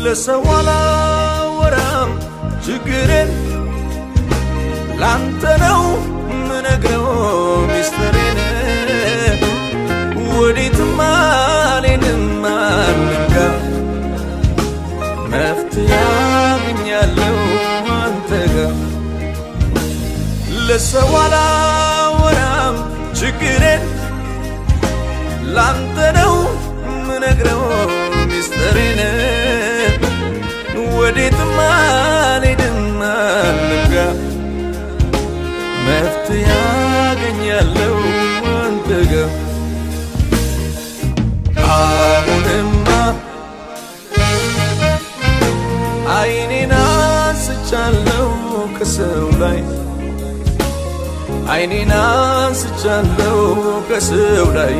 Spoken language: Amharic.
ለሰው አላወራም ችግሬን ላንተ ነው ምነግረው ሚስጥሬን ወዴትም አልሄድም አንጋ መፍትሄ አገኛለሁ አንተ ጋር ለሰው አላወራም ችግሬን ላንተ ነው ምነግረው ሚስጥሬን ወዴትም አልሄድም አንጋ መፍትሄ አገኛለሁ አንተ ጋር አሁንማ አይኔን አንስቻለሁ ከሰው ላይ አይኔን አንስቻለሁ ከሰው ላይ